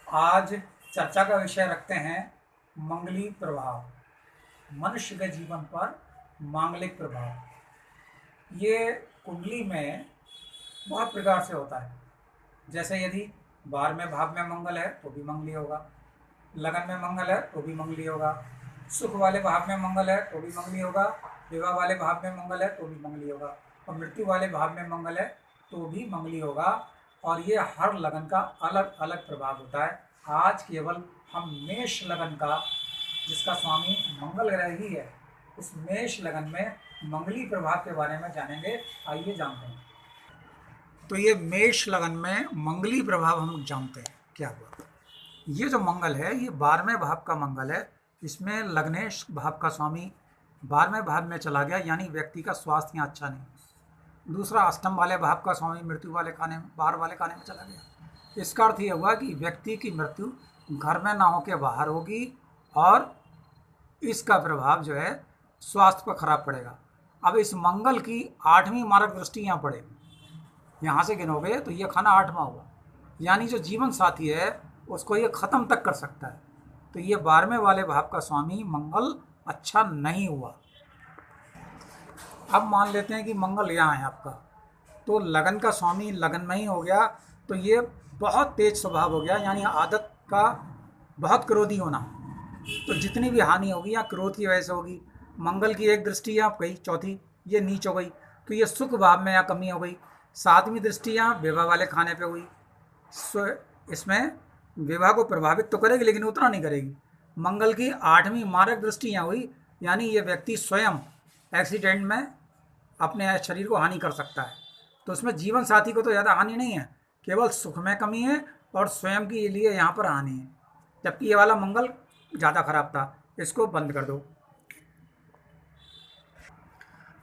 आज चर्चा का विषय रखते हैं मंगली प्रभाव, मनुष्य के जीवन पर मांगलिक प्रभाव। ये कुंडली में बहुत प्रकार से होता है। जैसे यदि 12वें भाव में मंगल है तो भी मंगली होगा, लगन में मंगल है तो भी मंगली होगा, सुख वाले भाव में मंगल है तो भी मंगली होगा, विवाह वाले भाव में मंगल है तो भी मंगली होगा, और मृत्यु वाले भाव में मंगल है तो भी मंगली होगा। और ये हर लगन का अलग अलग प्रभाव होता है। आज केवल हम मेष लगन का, जिसका स्वामी मंगल ग्रह ही है, उस मेष लगन में मंगली प्रभाव के बारे में जानेंगे। आइए जानते हैं। तो ये मेष लगन में मंगली प्रभाव हम जानते हैं क्या हुआ। ये जो मंगल है ये 12वें भाव का मंगल है। इसमें लग्नेश भाव का स्वामी 12वें भाव में चला गया, यानी व्यक्ति का स्वास्थ्य यहाँ अच्छा नहीं। दूसरा, अष्टम वाले भाव का स्वामी मृत्यु वाले खाने में, बाहर वाले खाने में चला गया। इसका अर्थ ये हुआ कि व्यक्ति की मृत्यु घर में ना होकर बाहर होगी, और इसका प्रभाव जो है स्वास्थ्य पर खराब पड़ेगा। अब इस मंगल की 8वीं मारक दृष्टि यहाँ पड़ेगी। यहाँ से गिनोगे तो ये खाना 8वां हुआ, यानी जो जीवन साथी है उसको ये ख़त्म तक कर सकता है। तो ये 12वें वाले भाव का स्वामी मंगल अच्छा नहीं हुआ। अब मान लेते हैं कि मंगल यहाँ है आपका, तो लगन का स्वामी लगन में ही हो गया, तो ये बहुत तेज स्वभाव हो गया, यानी आदत का बहुत क्रोधी होना। तो जितनी भी हानि होगी या क्रोध की वजह से होगी। मंगल की एक दृष्टि यहाँ गई, चौथी ये नीच हो गई, तो ये सुख भाव में या कमी हो गई। 7वीं दृष्टि यहाँ विवाह वाले खाने पे हुई। इसमें विवाह को प्रभावित तो करेगी लेकिन उतना नहीं करेगी। मंगल की 8वीं मारक दृष्टि यहाँ हुई, यानी ये व्यक्ति स्वयं एक्सीडेंट में अपने शरीर को हानि कर सकता है। तो उसमें जीवन साथी को तो ज़्यादा हानि नहीं है, केवल सुख में कमी है और स्वयं के लिए यहाँ पर हानि है। जबकि ये वाला मंगल ज़्यादा खराब था, इसको बंद कर दो।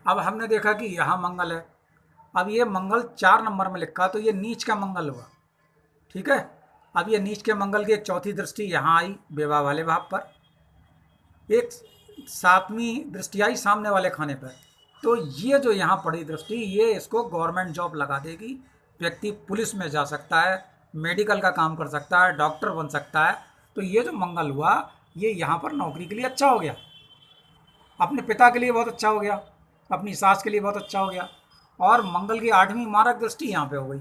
अब हमने देखा कि यहाँ मंगल है। अब ये मंगल 4 नंबर में लिखा, तो ये नीच का मंगल हुआ। ठीक है। अब ये नीच के मंगल की एक चौथी दृष्टि यहाँ आई विवाह वाले भाव पर, एक 7वीं दृष्टि आई सामने वाले खाने पर। तो ये जो यहाँ पड़ी दृष्टि, ये इसको गवर्नमेंट जॉब लगा देगी। व्यक्ति पुलिस में जा सकता है, मेडिकल का काम कर सकता है, डॉक्टर बन सकता है। तो ये जो मंगल हुआ ये यहाँ पर नौकरी के लिए अच्छा हो गया, अपने पिता के लिए बहुत अच्छा हो गया, अपनी सास के लिए बहुत अच्छा हो गया। और मंगल की 8वीं मारक दृष्टि यहाँ पे हो गई,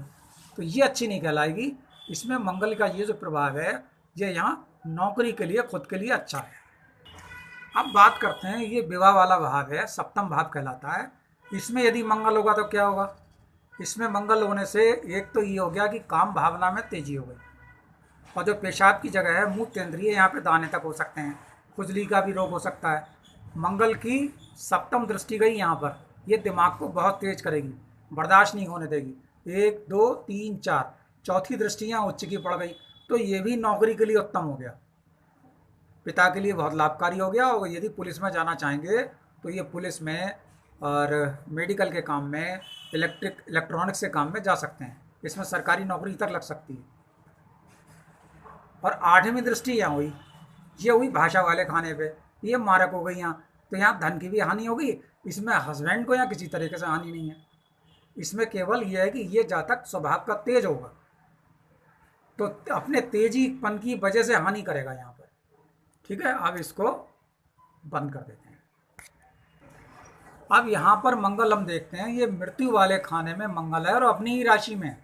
तो ये अच्छी नहीं कहलाएगी। इसमें मंगल का ये जो प्रभाव है ये यहाँ नौकरी के लिए, खुद के लिए अच्छा है। अब बात करते हैं, ये विवाह वाला भाव है, सप्तम भाव कहलाता है। इसमें यदि मंगल होगा तो क्या होगा। इसमें मंगल होने से एक तो ये हो गया कि काम भावना में तेजी हो गई, और जो पेशाब की जगह है मूत्र इंद्रिय, यहाँ पे दाने तक हो सकते हैं, खुजली का भी रोग हो सकता है। मंगल की 7म दृष्टि गई यहाँ पर, ये दिमाग को बहुत तेज करेगी, बर्दाश्त नहीं होने देगी। 1 2 3 4 चौथी दृष्टि यहाँ उच्च की पड़ गई, तो ये भी नौकरी के लिए उत्तम हो गया, पिता के लिए बहुत लाभकारी हो गया। और यदि पुलिस में जाना चाहेंगे तो ये पुलिस में और मेडिकल के काम में, इलेक्ट्रॉनिक्स के काम में जा सकते हैं। इसमें सरकारी नौकरी तक लग सकती है। और 8वीं दृष्टि यहाँ हुई, ये हुई भाषा वाले खाने पे, ये मारक हो गई यहाँ। तो यहाँ धन की भी हानि होगी, इसमें हस्बैंड को यहाँ किसी तरीके से हानि नहीं है। इसमें केवल ये है कि ये जातक स्वभाव का तेज होगा, तो अपने तेजीपन की वजह से हानि करेगा यहाँ पर। ठीक है। अब इसको बंद कर देते हैं। अब यहाँ पर मंगल हम देखते हैं, ये मृत्यु वाले खाने में मंगल है और अपनी ही राशि में।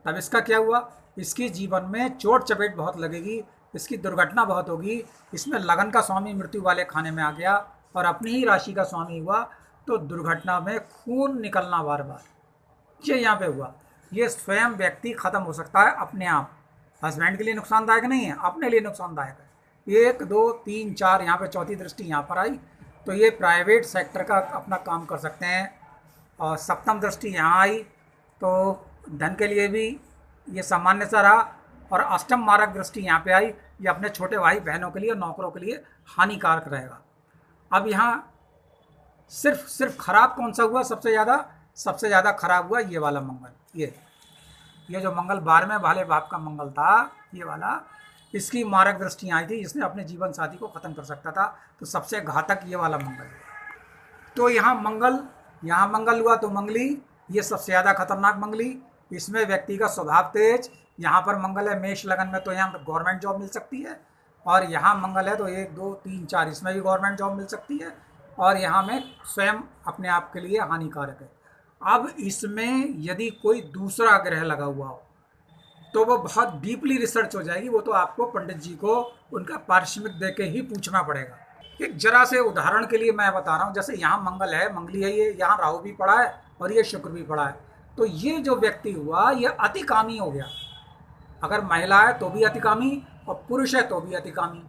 तब इसका क्या हुआ, इसकी जीवन में चोट चपेट बहुत लगेगी, इसकी दुर्घटना बहुत होगी। इसमें लगन का स्वामी मृत्यु वाले खाने में आ गया और अपनी ही राशि का स्वामी हुआ, तो दुर्घटना में खून निकलना बार बार, ये यहाँ पे हुआ। ये स्वयं व्यक्ति खत्म हो सकता है अपने आप। हस्बैंड के लिए नुकसानदायक नहीं है, अपने लिए नुकसानदायक है। 1 2 3 4 यहाँ पे चौथी दृष्टि यहाँ पर आई, तो ये प्राइवेट सेक्टर का अपना काम कर सकते हैं। और 7म दृष्टि यहाँ आई, तो धन के लिए भी ये सामान्य सा रहा। और 8म मारक दृष्टि यहाँ पे आई, ये अपने छोटे भाई बहनों के लिए, नौकरों के लिए हानिकारक रहेगा। अब यहाँ सिर्फ खराब कौन सा हुआ, सबसे ज़्यादा खराब हुआ ये वाला मंगल। ये जो मंगल 12वें वाले भाव का मंगल था, ये वाला, इसकी मारक दृष्टियाँ आई थी, इसने अपने जीवन साथी को ख़त्म कर सकता था। तो सबसे घातक ये वाला मंगल है। तो यहाँ मंगल हुआ तो मंगली, ये सबसे ज़्यादा खतरनाक मंगली। इसमें व्यक्ति का स्वभाव तेज, यहाँ पर मंगल है मेष लगन में तो यहाँ गवर्नमेंट जॉब मिल सकती है, और यहाँ मंगल है तो 1 2 3 4 इसमें भी गवर्नमेंट जॉब मिल सकती है, और यहाँ में स्वयं अपने आप के लिए हानिकारक है। अब इसमें यदि कोई दूसरा ग्रह लगा हुआ हो तो वो बहुत डीपली रिसर्च हो जाएगी, वो तो आपको पंडित जी को उनका पारिश्रमिक दे के ही पूछना पड़ेगा। एक जरा से उदाहरण के लिए मैं बता रहा हूँ, जैसे यहाँ मंगल है, मंगली है, ये यहाँ राहु भी पड़ा है और ये शुक्र भी पड़ा है, तो ये जो व्यक्ति हुआ ये अतिकामी हो गया। अगर महिला है तो भी अतिकामी और पुरुष है तो भी अतिकामी।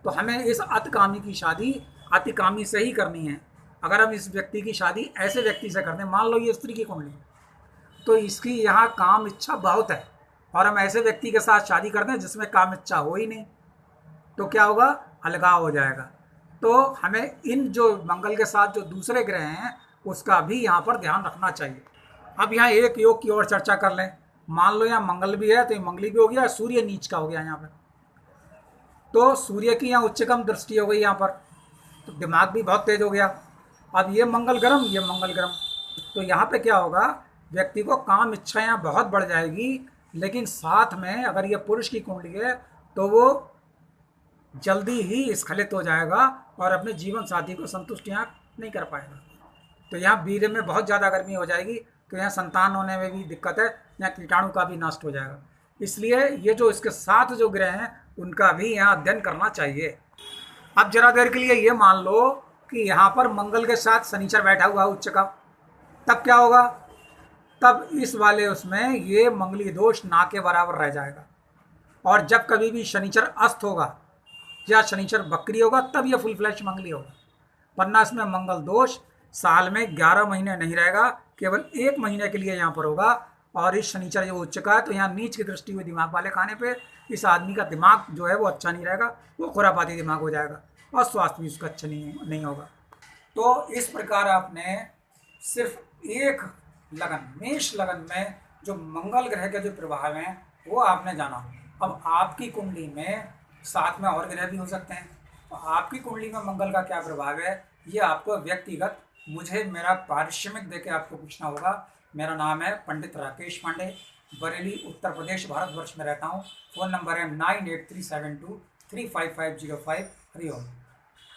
तो हमें इस अतिकामी की शादी अतिकामी से ही करनी है। अगर हम इस व्यक्ति की शादी ऐसे व्यक्ति से करते हैं, मान लो ये स्त्री की कुंडली, तो इसकी यहाँ काम इच्छा बहुत है, और हम ऐसे व्यक्ति के साथ शादी करते हैं जिसमें काम इच्छा हो ही नहीं, तो क्या होगा, अलगाव हो जाएगा। तो हमें इन जो मंगल के साथ जो दूसरे ग्रह हैं उसका भी यहाँ पर ध्यान रखना चाहिए। अब यहाँ एक योग की और चर्चा कर लें। मान लो यहाँ मंगल भी है तो ये मंगली भी हो गया, सूर्य नीच का हो गया यहाँ पर, तो सूर्य की यहाँ उच्चतम दृष्टि हो गई यहाँ पर, तो दिमाग भी बहुत तेज हो गया। अब ये मंगल गर्म, ये मंगल गर्म, तो यहाँ पे क्या होगा, व्यक्ति को काम इच्छा यहाँ बहुत बढ़ जाएगी, लेकिन साथ में अगर ये पुरुष की कुंडली है तो वो जल्दी ही स्खलित हो जाएगा और अपने जीवन साथी को संतुष्ट यहाँ नहीं कर पाएगा। तो यहाँ वीर्य में बहुत ज़्यादा गर्मी हो जाएगी, तो यहाँ संतान होने में भी दिक्कत है, यहाँ कीटाणु का भी नष्ट हो जाएगा। इसलिए ये जो इसके साथ जो ग्रह हैं उनका भी यहाँ अध्ययन करना चाहिए। अब जरा देर के लिए ये मान लो कि यहाँ पर मंगल के साथ शनिचर बैठा हुआ उच्च का, तब क्या होगा, तब इस वाले उसमें ये मंगली दोष ना के बराबर रह जाएगा। और जब कभी भी शनिचर अस्त होगा या शनिचर वक्री होगा तब ये फुल फ्लैश मंगली होगा, वरना इसमें मंगल दोष साल में 11 महीने नहीं रहेगा, केवल 1 महीने के लिए यहाँ पर होगा। और इस शनिचर जो उच्च का है तो यहाँ नीच की दृष्टि हुई दिमाग वाले खाने पे इस आदमी का दिमाग जो है वो अच्छा नहीं रहेगा, वो खुरापाती दिमाग हो जाएगा और स्वास्थ्य भी उसका अच्छा नहीं होगा। तो इस प्रकार आपने सिर्फ एक लगन, मेष लगन में जो मंगल ग्रह के जो प्रभाव हैं वो आपने जाना। अब आपकी कुंडली में साथ में और ग्रह भी हो सकते हैं, तो आपकी कुंडली में मंगल का क्या प्रभाव है ये आपको व्यक्तिगत मुझे मेरा पारिश्रमिक देके आपको पूछना होगा। मेरा नाम है पंडित राकेश पांडे, बरेली उत्तर प्रदेश भारतवर्ष में रहता हूँ। फ़ोन नंबर है 9837235505। हरिओम।